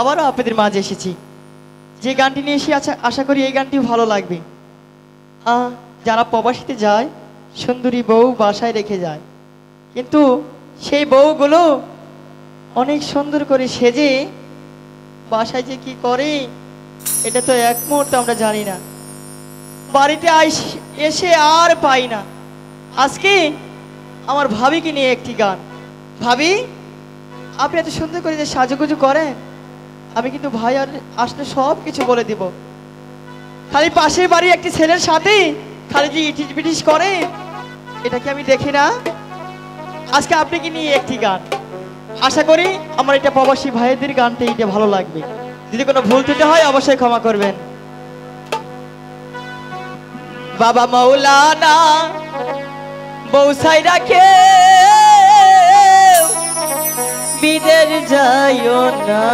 আবারও আপনাদের মাঝে এসেছি। যে গানটি নিয়ে এসে আশা করি এই গানটি ভালো লাগবে। যারা প্রবাসীতে যায় সুন্দরী বউ বাসায় রেখে যায়, কিন্তু সেই বউগুলো অনেক সুন্দর করে সেজে বাসায় যে কি করে এটা তো এক মুহূর্তে আমরা জানি না। বাড়িতে এসে আর পাই না। আজকে আমার ভাবিকে নিয়ে একটি গান। ভাবি, আপনি এত সুন্দর করে যে সাজুগুজু করেন, আমি কিন্তু ভাই আর আসলে সব কিছু বলে দিব। খালি পাশের বাড়ি একটি ছেলের সাথে খালি যে ইটিস বিটিস করে এটা কি আমি দেখি না? আজকে আপনাকে নিয়ে একটি গান। আশা করি আমার এটা প্রবাসী ভাইদের গানটা এটা ভালো লাগবে। যদি কোনো ভুল ত্রুটি হয় অবশ্যই ক্ষমা করবেন। বাবা মাওলানা বউ সাইরা কে বিদের যাইও না,